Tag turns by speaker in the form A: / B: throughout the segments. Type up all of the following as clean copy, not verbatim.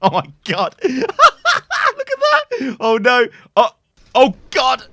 A: Oh my god. Look at that. Oh no. Oh god.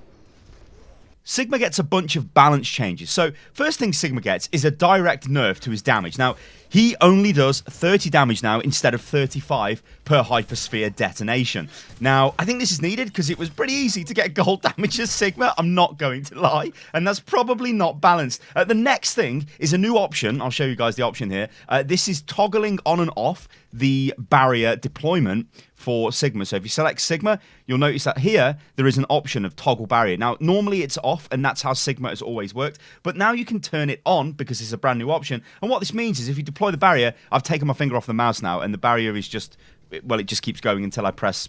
A: Sigma gets a bunch of balance changes. So first thing Sigma gets is a direct nerf to his damage. Now, he only does 30 damage now instead of 35 per hypersphere detonation. Now, I think this is needed because it was pretty easy to get gold damage as Sigma, I'm not going to lie, and that's probably not balanced. The next thing is a new option. I'll show you guys the option here. This is toggling on and off the barrier deployment for Sigma. So if you select Sigma, you'll notice that here there is an option of toggle barrier. Now, normally it's off, and that's how Sigma has always worked, but now you can turn it on because it's a brand new option. And what this means is if you deploy the barrier, I've taken my finger off the mouse now, and the barrier is just, well, it just keeps going until I press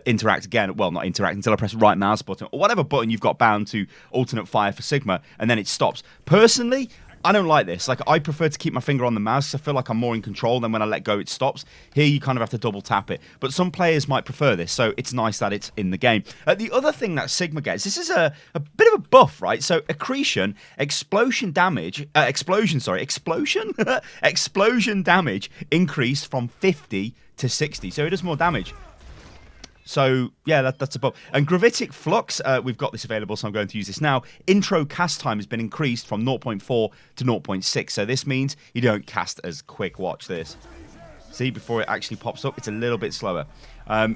A: interact again. Well, not interact, until I press right mouse button or whatever button you've got bound to alternate fire for Sigma, and then it stops. Personally, I don't like this. Like, I prefer to keep my finger on the mouse. I feel like I'm more in control. Then when I let go, it stops. Here, you kind of have to double tap it. But some players might prefer this, so it's nice that it's in the game. The other thing that Sigma gets, this is a bit of a buff, right? So Accretion, explosion damage increased from 50 to 60. So it does more damage. So, yeah, that's a buff. And Gravitic Flux, we've got this available, so I'm going to use this now. Intro cast time has been increased from 0.4 to 0.6, so this means you don't cast as quick. Watch this. See, before it actually pops up, it's a little bit slower.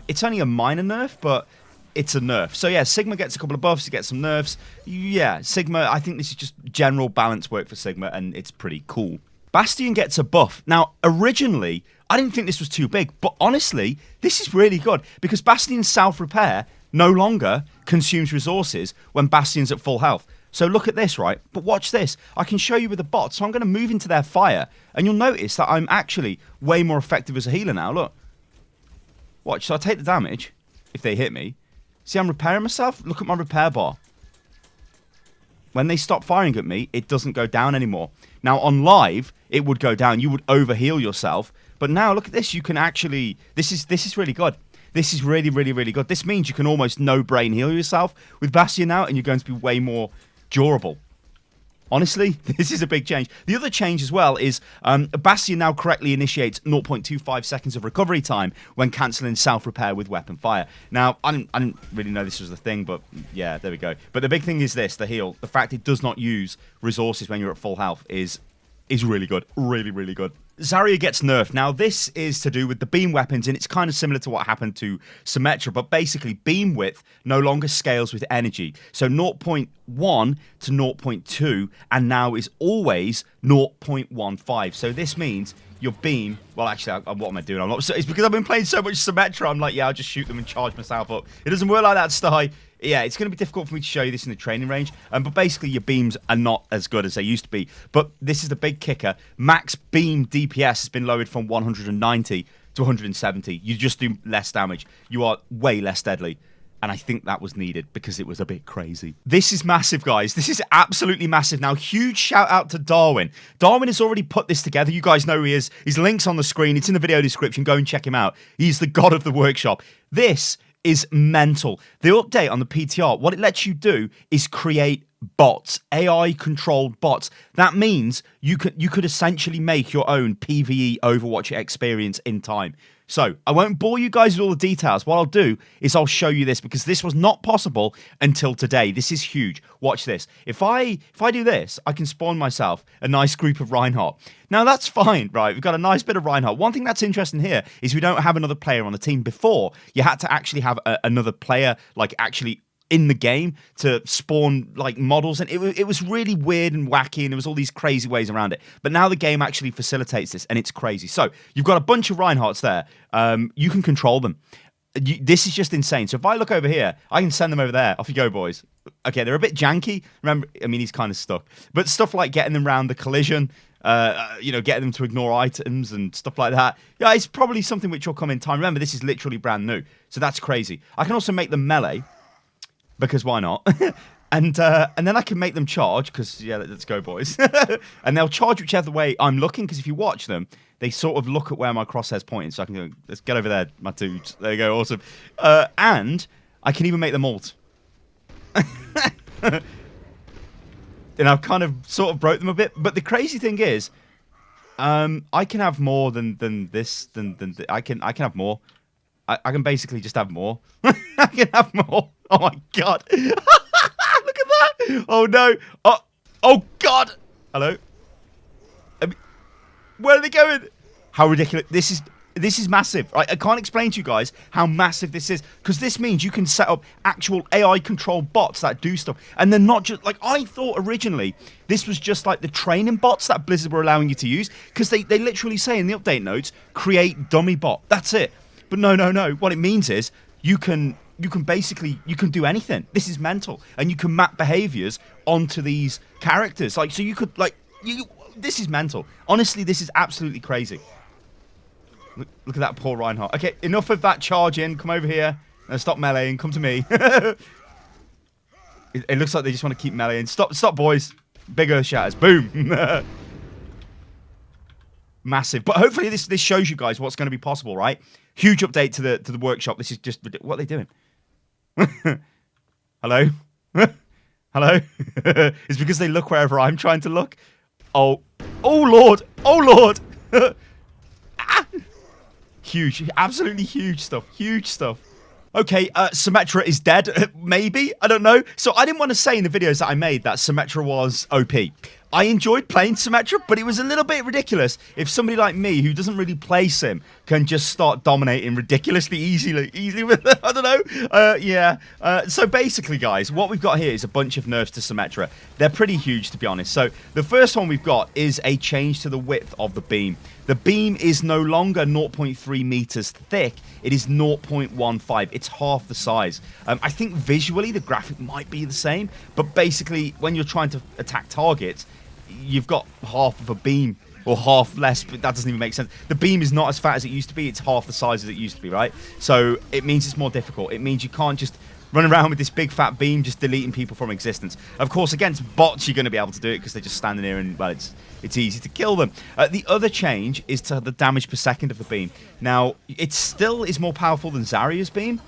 A: It's only a minor nerf, but it's a nerf. So, yeah, Sigma gets a couple of buffs, you get some nerfs. Yeah, Sigma, I think this is just general balance work for Sigma, and it's pretty cool. Bastion gets a buff. Now, originally, I didn't think this was too big, but honestly, this is really good because Bastion's self-repair no longer consumes resources when Bastion's at full health. So look at this, right? But watch this. I can show you with the bot. So I'm going to move into their fire, and you'll notice that I'm actually way more effective as a healer now. Look. Watch. So I take the damage if they hit me. See, I'm repairing myself. Look at my repair bar. When they stop firing at me, it doesn't go down anymore. Now, on live, it would go down. You would overheal yourself. But now, look at this. You can actually... This is really good. This is really, really, really good. This means you can almost no-brain heal yourself with Bastion now, and you're going to be way more durable. Honestly, this is a big change. The other change as well is Bastion now correctly initiates 0.25 seconds of recovery time when cancelling self-repair with weapon fire. Now, I didn't really know this was the thing, but yeah, there we go. But the big thing is this, the heal. The fact it does not use resources when you're at full health is really good. Really, really good. Zarya gets nerfed. Now, this is to do with the beam weapons, and it's kind of similar to what happened to Symmetra, but basically, beam width no longer scales with energy. So 0.1 to 0.2, and now is always 0.15. So this means your beam... Well, actually, what am I doing? It's because I've been playing so much Symmetra, I'm like, yeah, I'll just shoot them and charge myself up. It doesn't work like that, Sty. Yeah, it's going to be difficult for me to show you this in the training range, but basically your beams are not as good as they used to be. But this is the big kicker. Max beam DPS has been lowered from 190 to 170. You just do less damage. You are way less deadly. And I think that was needed because it was a bit crazy. This is massive, guys. This is absolutely massive. Now, huge shout out to Darwin. Darwin has already put this together. You guys know who he is. His link's on the screen. It's in the video description. Go and check him out. He's the god of the workshop. This is mental. The update on the PTR, what it lets you do is create bots, AI-controlled bots. That means you could essentially make your own PvE Overwatch experience in time. So, I won't bore you guys with all the details. What I'll do is I'll show you this because this was not possible until today. This is huge. Watch this. If I do this, I can spawn myself a nice group of Reinhardt. Now, that's fine, right? We've got a nice bit of Reinhardt. One thing that's interesting here is we don't have another player on the team. Before, you had to actually have another player, like, actually in the game to spawn like models, and it was really weird and wacky, and there was all these crazy ways around it. But now the game actually facilitates this, and it's crazy. So you've got a bunch of Reinhardts there. You can control them. This is just insane. So if I look over here, I can send them over there. Off you go, boys. Okay, they're a bit janky. Remember, I mean, he's kind of stuck. But stuff like getting them around the collision, getting them to ignore items and stuff like that. Yeah, it's probably something which will come in time. Remember, this is literally brand new. So that's crazy. I can also make them melee, because why not? and then I can make them charge, because, yeah, let's go, boys. And they'll charge whichever way I'm looking, because if you watch them, they sort of look at where my crosshair's pointing. So I can go, let's get over there, my dudes. There you go, awesome. And I can even make them ult. And I've kind of sort of broke them a bit. But the crazy thing is, I can have more than this. I can have more. I can basically just have more. I can have more. Oh my god! Look at that! Oh no! Oh god! Hello? Where are they going? How ridiculous! This is massive. I can't explain to you guys how massive this is, because this means you can set up actual AI controlled bots that do stuff, and they're not just like I thought originally. This was just like the training bots that Blizzard were allowing you to use, because they literally say in the update notes, create dummy bot. That's it. But no. What it means is you can basically do anything. This is mental, and you can map behaviors onto these characters. Like so, you could like you. This is mental. Honestly, this is absolutely crazy. Look at that poor Reinhardt. Okay, enough of that charge in. Come over here. Stop meleeing. Come to me. It looks like they just want to keep meleeing. Stop, boys. Big earth shatters. Boom. Massive. But hopefully this shows you guys what's going to be possible, right? Huge update to the workshop. This is just ridiculous. What are they doing? Hello? Hello? It's because they look wherever I'm trying to look. Oh Lord. Oh Lord. Ah! Huge, absolutely huge stuff. Huge stuff. Okay, Symmetra is dead. Maybe, I don't know. So I didn't want to say in the videos that I made that Symmetra was OP. I enjoyed playing Symmetra, but it was a little bit ridiculous if somebody like me, who doesn't really play Sim, can just start dominating ridiculously easily with I don't know. Yeah. So basically, guys, what we've got here is a bunch of nerfs to Symmetra. They're pretty huge, to be honest. So the first one we've got is a change to the width of the beam. The beam is no longer 0.3 meters thick. It is 0.15. It's half the size. I think visually the graphic might be the same, but basically when you're trying to attack targets, you've got half of a beam, or half less, but that doesn't even make sense. The beam is not as fat as it used to be. It's half the size as it used to be, right? So it means it's more difficult. It means you can't just run around with this big fat beam just deleting people from existence. Of course, against bots, you're going to be able to do it because they're just standing here and, well, it's easy to kill them. The other change is to the damage per second of the beam. Now, it still is more powerful than Zarya's beam,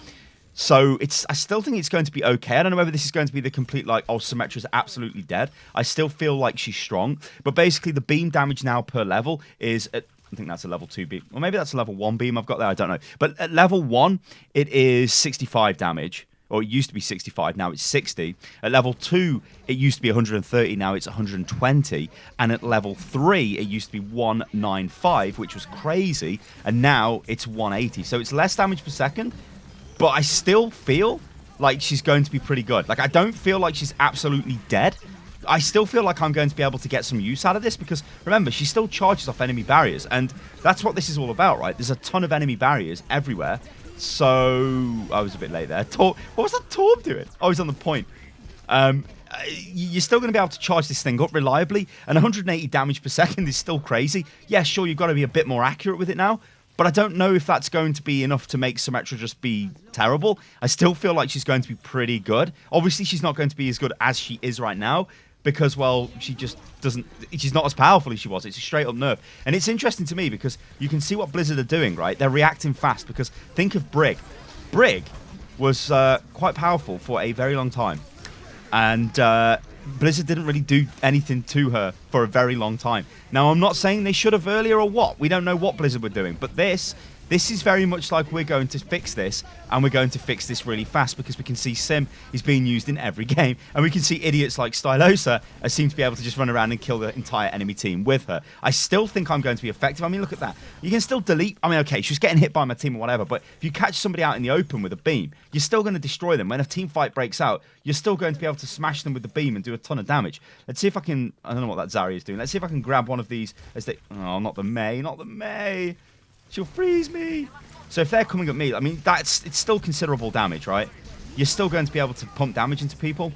A: so I still think it's going to be okay. I don't know whether this is going to be the complete, like, oh, Symmetra's absolutely dead. I still feel like she's strong, but basically the beam damage now per level is at, I think that's a level 2 beam, or maybe that's a level 1 beam I've got there, I don't know. But at level 1, it is 65 damage. Or it used to be 65, now it's 60. At level 2, it used to be 130, now it's 120. And at level 3, it used to be 195, which was crazy. And now it's 180. So it's less damage per second, but I still feel like she's going to be pretty good. Like, I don't feel like she's absolutely dead. I still feel like I'm going to be able to get some use out of this because, remember, she still charges off enemy barriers. And that's what this is all about, right? There's a ton of enemy barriers everywhere. So, I was a bit late there. What was that Torb doing? Oh, he's on the point. You're still going to be able to charge this thing up reliably, and 180 damage per second is still crazy. Yeah, sure, you've got to be a bit more accurate with it now, but I don't know if that's going to be enough to make Symmetra just be terrible. I still feel like she's going to be pretty good. Obviously, she's not going to be as good as she is right now, because, well, she just doesn't... She's not as powerful as she was. It's a straight-up nerf. And it's interesting to me because you can see what Blizzard are doing, right? They're reacting fast because think of Brig. Brig was quite powerful for a very long time. And Blizzard didn't really do anything to her for a very long time. Now, I'm not saying they should have earlier or what. We don't know what Blizzard were doing. But this is very much like we're going to fix this, and we're going to fix this really fast because we can see Sim is being used in every game, and we can see idiots like Stylosa seem to be able to just run around and kill the entire enemy team with her. I still think I'm going to be effective. I mean, look at that. You can still delete... I mean, okay, she was getting hit by my team or whatever, but if you catch somebody out in the open with a beam, you're still going to destroy them. When a team fight breaks out, you're still going to be able to smash them with the beam and do a ton of damage. Let's see if I can... I don't know what that Zarya is doing. Let's see if I can grab one of these as they... Oh, not the Mei, not the Mei. She'll freeze me. So if they're coming at me, I mean, it's still considerable damage, right? You're still going to be able to pump damage into people.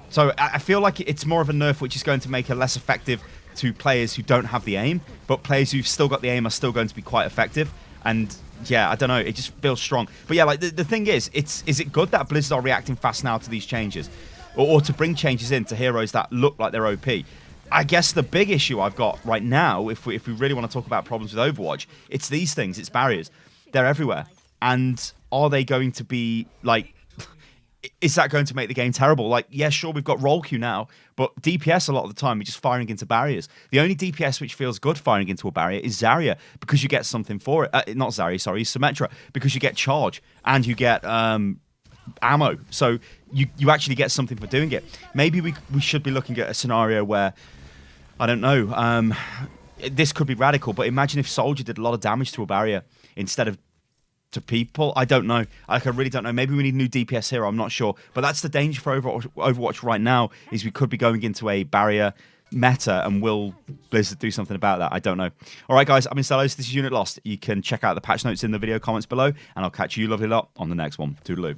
A: So I feel like it's more of a nerf which is going to make her less effective to players who don't have the aim, but players who've still got the aim are still going to be quite effective. And yeah, I don't know, it just feels strong. But yeah, like the thing is it good that Blizzard are reacting fast now to these changes? Or to bring changes in to heroes that look like they're OP? I guess the big issue I've got right now, if we really want to talk about problems with Overwatch, it's these things, it's barriers. They're everywhere. And are they going to be, like... is that going to make the game terrible? Like, yeah, sure, we've got roll queue now, but DPS a lot of the time we're just firing into barriers. The only DPS which feels good firing into a barrier is Zarya, because you get something for it. Not Zarya, sorry, Symmetra, because you get charge and you get ammo. So you actually get something for doing it. Maybe we should be looking at a scenario where, I don't know, this could be radical, but imagine if Soldier did a lot of damage to a barrier instead of to people. I don't know. I really don't know. Maybe we need a new DPS hero. I'm not sure. But that's the danger for Overwatch right now, is we could be going into a barrier meta, and will Blizzard do something about that? I don't know. All right, guys, I've been Stylosa. This is Unit Lost. You can check out the patch notes in the video comments below, and I'll catch you lovely lot on the next one. Toodaloo.